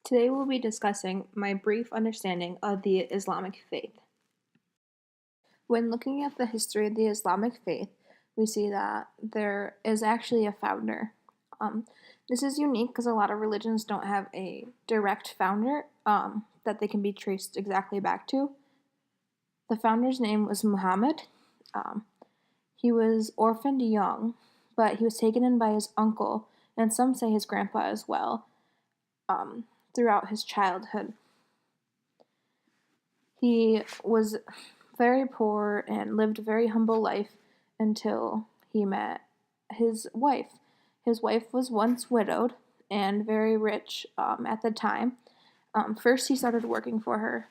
Today we'll be discussing my brief understanding of the Islamic faith. When looking at the history of the Islamic faith, we see that there is actually a founder. This is unique because a lot of religions don't have a direct founder that they can be traced exactly back to. The founder's name was Muhammad. He was orphaned young, but he was taken in by his uncle, and some say his grandpa as well, throughout his childhood. He was very poor and lived a very humble life until he met his wife. His wife was once widowed and very rich at the time. First, he started working for her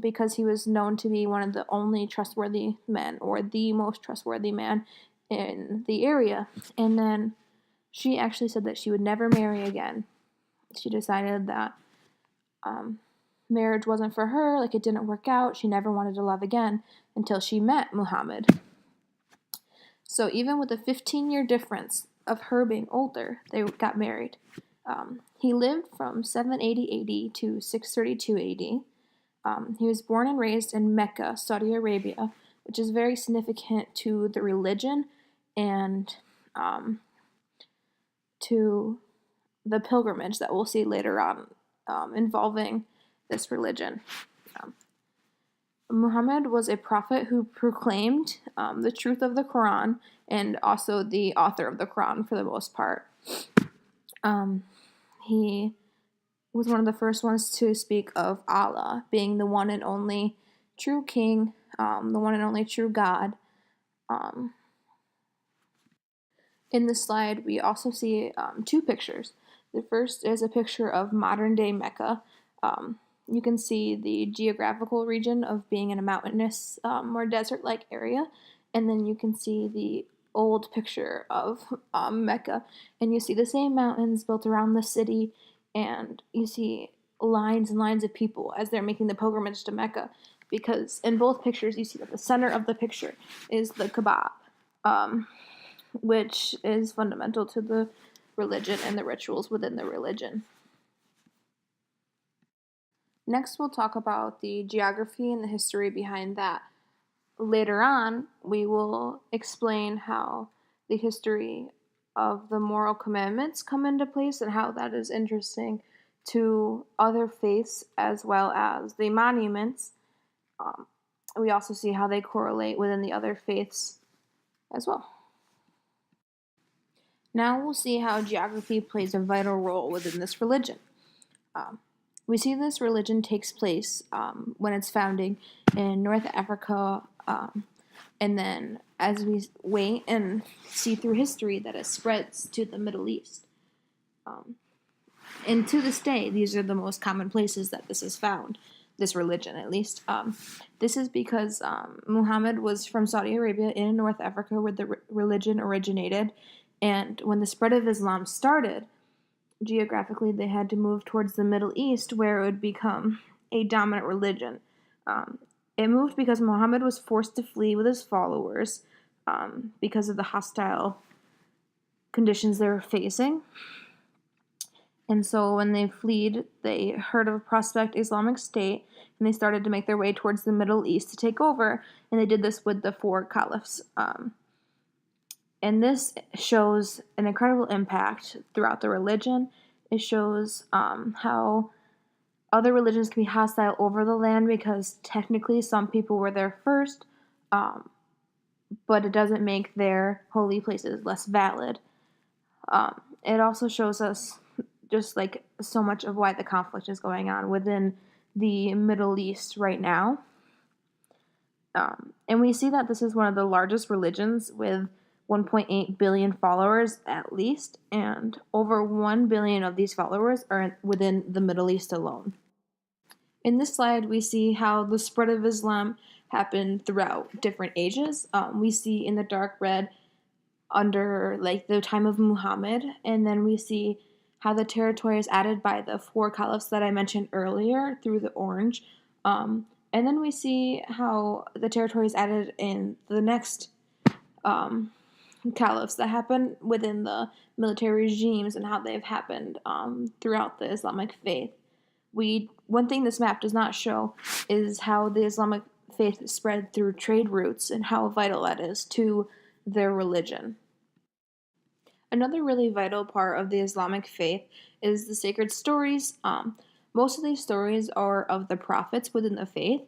because he was known to be one of the only trustworthy men, or the most trustworthy man in the area. And then she actually said that she would never marry again. She decided that marriage wasn't for her, like it didn't work out. She never wanted to love again until she met Muhammad. So even with a 15-year difference of her being older, they got married. He lived from 780 AD to 632 AD. He was born and raised in Mecca, Saudi Arabia, which is very significant to the religion and to the pilgrimage that we'll see later on involving this religion. Muhammad was a prophet who proclaimed the truth of the Quran, and also the author of the Quran for the most part. He was one of the first ones to speak of Allah being the one and only true king, the one and only true God. In this slide, we also see two pictures. The first is a picture of modern-day Mecca. You can see the geographical region of being in a mountainous or desert-like area, and then you can see the old picture of Mecca, and you see the same mountains built around the city, and you see lines and lines of people as they're making the pilgrimage to Mecca, because in both pictures you see that the center of the picture is the Kaaba, which is fundamental to the religion and the rituals within the religion. Next, we'll talk about the geography and the history behind that. Later on, we will explain how the history of the moral commandments come into place and how that is interesting to other faiths as well as the monuments. We also see how they correlate within the other faiths as well. Now we'll see how geography plays a vital role within this religion. We see this religion takes place when it's founding in North Africa, and then as we wait and see through history that it spreads to the Middle East. And to this day, these are the most common places that this is found, this religion at least. This is because Muhammad was from Saudi Arabia in North Africa where the religion originated, and when the spread of Islam started, geographically, they had to move towards the Middle East, where it would become a dominant religion. It moved because Muhammad was forced to flee with his followers because of the hostile conditions they were facing. And so when they fled, they heard of a prospect Islamic State, and they started to make their way towards the Middle East to take over, and they did this with the four caliphs. And this shows an incredible impact throughout the religion. It shows how other religions can be hostile over the land because technically some people were there first, but it doesn't make their holy places less valid. It also shows us just like so much of why the conflict is going on within the Middle East right now. And we see that this is one of the largest religions with 1.8 billion followers at least, and over 1 billion of these followers are within the Middle East alone. In this slide, we see how the spread of Islam happened throughout different ages. We see in the dark red under like the time of Muhammad, and then we see how the territory is added by the four caliphs that I mentioned earlier through the orange. And then we see how the territory is added in the next caliphs that happened within the military regimes and how they've happened throughout the Islamic faith. One thing this map does not show is how the Islamic faith spread through trade routes and how vital that is to their religion. Another really vital part of the Islamic faith is the sacred stories. Most of these stories are of the prophets within the faith.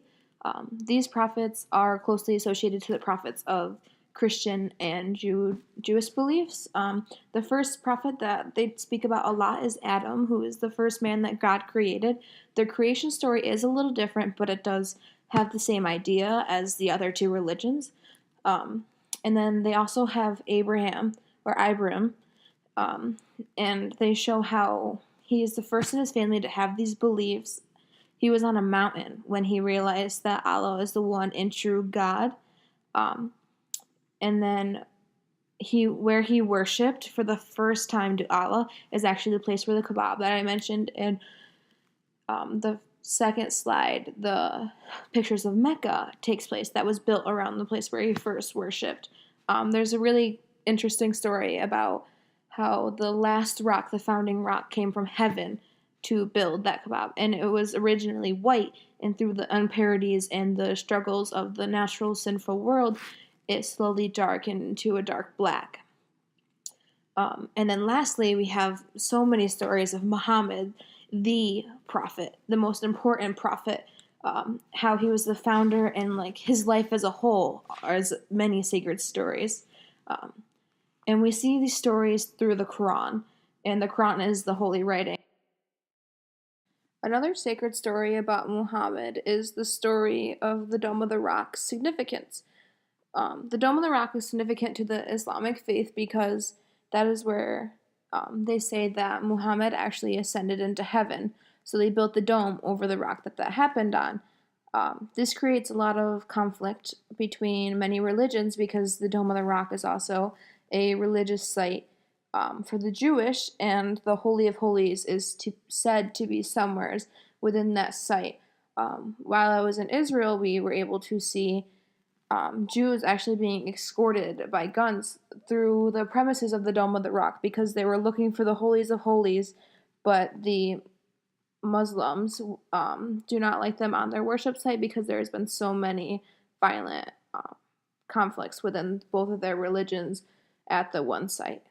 These prophets are closely associated to the prophets of Christian and Jewish beliefs. The first prophet that they speak about a lot is Adam, who is the first man that God created. Their creation story is a little different, but it does have the same idea as the other two religions. And then they also have Abraham, or Ibrahim, and they show how he is the first in his family to have these beliefs. He was on a mountain when he realized that Allah is the one and true God. And then where he worshipped for the first time to Allah is actually the place where the Kaaba that I mentioned in the second slide, the pictures of Mecca, takes place. That was built around the place where he first worshipped. There's a really interesting story about how the last rock, the founding rock, came from heaven to build that Kaaba. And it was originally white, and through the unparities and the struggles of the natural sinful world, it slowly darkened into a dark black. And then lastly, we have so many stories of Muhammad, the prophet, the most important prophet, how he was the founder, and like his life as a whole are as many sacred stories. And we see these stories through the Quran, and the Quran is the holy writing. Another sacred story about Muhammad is the story of the Dome of the Rock's significance. The Dome of the Rock is significant to the Islamic faith because that is where they say that Muhammad actually ascended into heaven. So they built the dome over the rock that happened on. This creates a lot of conflict between many religions because the Dome of the Rock is also a religious site for the Jewish, and the Holy of Holies is said to be somewhere within that site. While I was in Israel, we were able to see Jews actually being escorted by guns through the premises of the Dome of the Rock because they were looking for the Holies of Holies, but the Muslims do not like them on their worship site because there's been so many violent conflicts within both of their religions at the one site.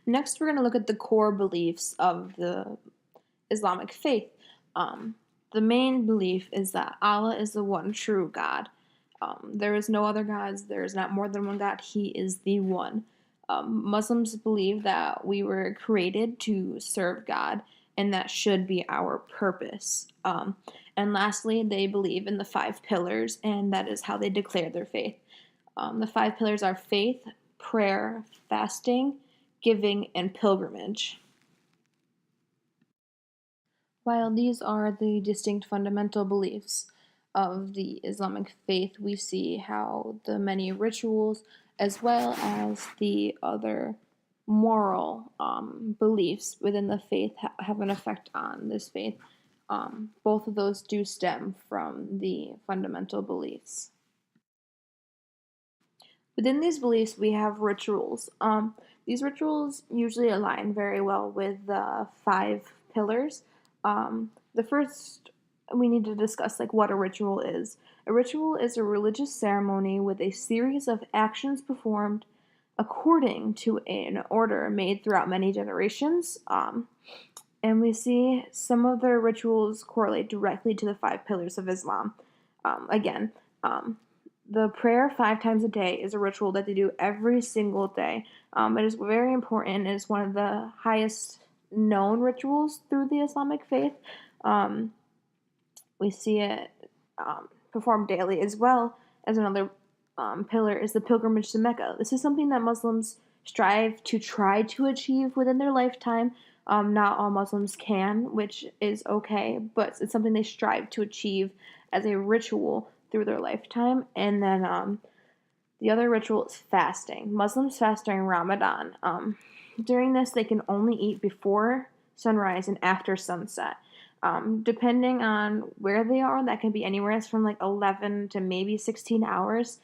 Next, we're going to look at the core beliefs of the Islamic faith. The main belief is that Allah is the one true God. There is no other gods. There is not more than one God. He is the one. Muslims believe that we were created to serve God, and that should be our purpose. And lastly, they believe in the 5 pillars, and that is how they declare their faith. The 5 pillars are faith, prayer, fasting, giving, and pilgrimage. While these are the distinct fundamental beliefs of the Islamic faith, we see how the many rituals as well as the other moral beliefs within the faith have an effect on this faith. Both of those do stem from the fundamental beliefs. Within these beliefs, we have rituals. These rituals usually align very well with the 5 pillars. The first, we need to discuss what a ritual is. A ritual is a religious ceremony with a series of actions performed according to an order made throughout many generations. And we see some of their rituals correlate directly to the 5 pillars of Islam. The prayer 5 times a day is a ritual that they do every single day. It is very important. It is one of the highest known rituals through the Islamic faith. We see it performed daily, as well as another pillar is the pilgrimage to Mecca. This is something that Muslims strive to try to achieve within their lifetime. Not all Muslims can, which is okay, but it's something they strive to achieve as a ritual through their lifetime. And then the other ritual is fasting. Muslims fast during Ramadan. During this, they can only eat before sunrise and after sunset. Depending on where they are, that can be anywhere from 11 to maybe 16 hours.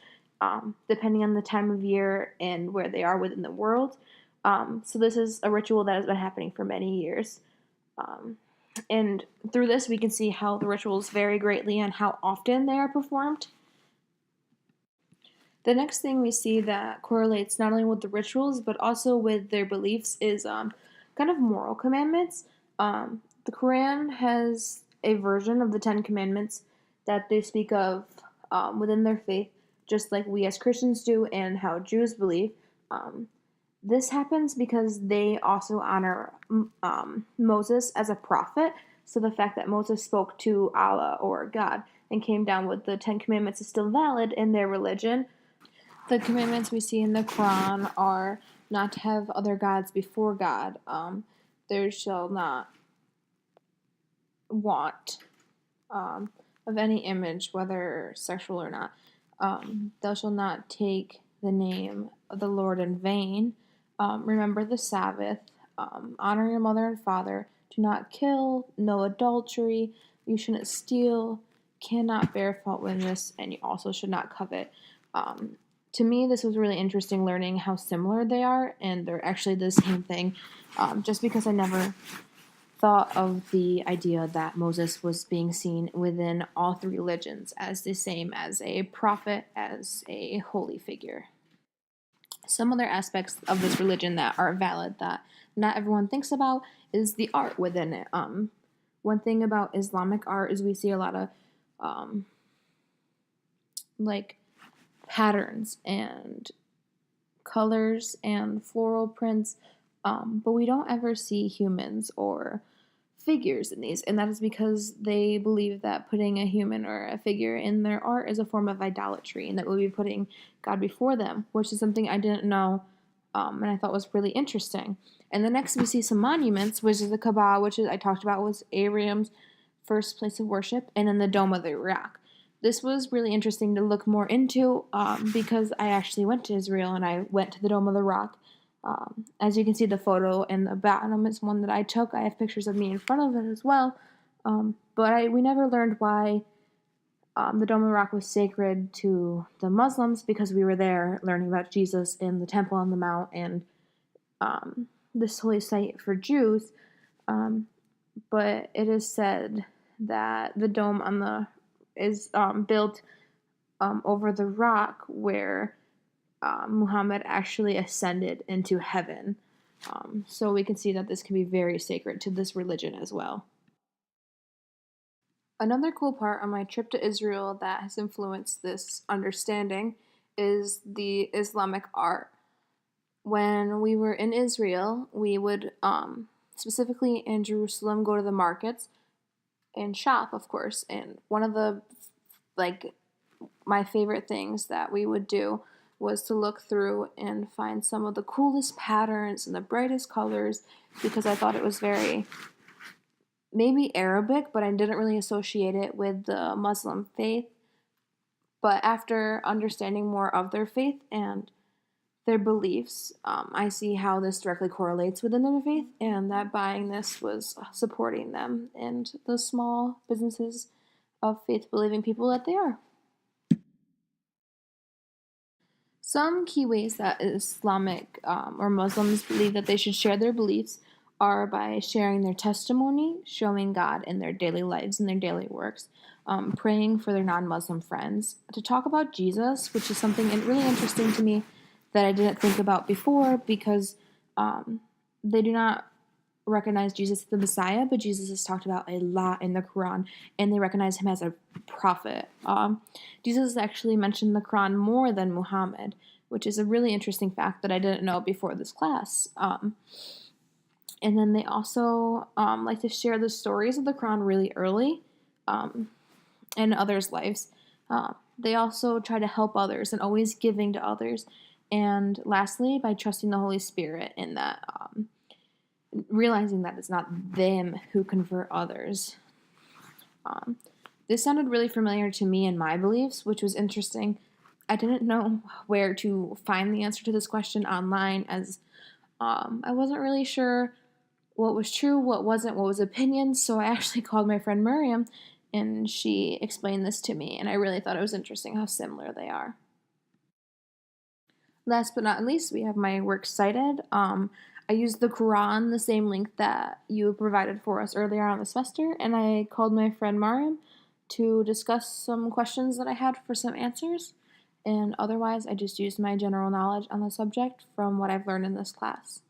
depending on the time of year and where they are within the world. So this is a ritual that has been happening for many years. Um, and through this, we can see how the rituals vary greatly and how often they are performed. The next thing we see that correlates not only with the rituals but also with their beliefs is kind of moral commandments. The Quran has a version of the Ten Commandments that they speak of within their faith, just like we as Christians do and how Jews believe. Um, this happens because they also honor Moses as a prophet. So the fact that Moses spoke to Allah or God and came down with the Ten Commandments is still valid in their religion. The commandments we see in the Quran are not to have other gods before God. There shall not want of any image, whether sexual or not. Thou shalt not take the name of the Lord in vain. Remember the Sabbath. Honor your mother and father. Do not kill. No adultery. You shouldn't steal. Cannot bear false witness, and you also should not covet. To me, this was really interesting learning how similar they are, and they're actually the same thing. Just because I never thought of the idea that Moses was being seen within all three religions as the same as a prophet, as a holy figure. Some other aspects of this religion that are valid that not everyone thinks about is the art within it. One thing about Islamic art is we see a lot of like patterns and colors and floral prints, but we don't ever see humans or figures in these, and that is because they believe that putting a human or a figure in their art is a form of idolatry, and that we'll be putting God before them, which is something I didn't know, and I thought was really interesting. And the next we see some monuments, which is the Kaaba, which is I talked about was Abraham's first place of worship, and then the Dome of the Rock. This was really interesting to look more into because I actually went to Israel and I went to the Dome of the Rock. As you can see, the photo in the bottom is one that I took. I have pictures of me in front of it as well. But we never learned why the Dome of the Rock was sacred to the Muslims because we were there learning about Jesus in the Temple on the Mount and this holy site for Jews. But it is said that the dome on the is built over the rock where Muhammad actually ascended into heaven. So we can see that this can be very sacred to this religion as well. Another cool part on my trip to Israel that has influenced this understanding is the Islamic art. When we were in Israel, we would, specifically in Jerusalem, go to the markets and shop, of course. And one of the, like, my favorite things that we would do was to look through and find some of the coolest patterns and the brightest colors because I thought it was very maybe Arabic, but I didn't really associate it with the Muslim faith. But after understanding more of their faith and their beliefs, I see how this directly correlates within their faith, and that buying this was supporting them and the small businesses of faith believing people that they are. Some key ways that Islamic or Muslims believe that they should share their beliefs are by sharing their testimony, showing God in their daily lives and their daily works, praying for their non Muslim friends, to talk about Jesus, which is something really interesting to me that I didn't think about before because they do not recognize Jesus as the Messiah, but Jesus is talked about a lot in the Quran, and they recognize him as a prophet. Jesus is actually mentioned in the Quran more than Muhammad, which is a really interesting fact that I didn't know before this class. And then they also like to share the stories of the Quran really early in others' lives. They also try to help others and always giving to others. And lastly, by trusting the Holy Spirit in that realizing that it's not them who convert others. This sounded really familiar to me and my beliefs, which was interesting. I didn't know where to find the answer to this question online as I wasn't really sure what was true, what wasn't, what was opinions, so I actually called my friend Miriam and she explained this to me, and I really thought it was interesting how similar they are. Last but not least, we have my works cited. I used the Quran, the same link that you provided for us earlier on the semester, and I called my friend Mariam to discuss some questions that I had for some answers. And otherwise, I just used my general knowledge on the subject from what I've learned in this class.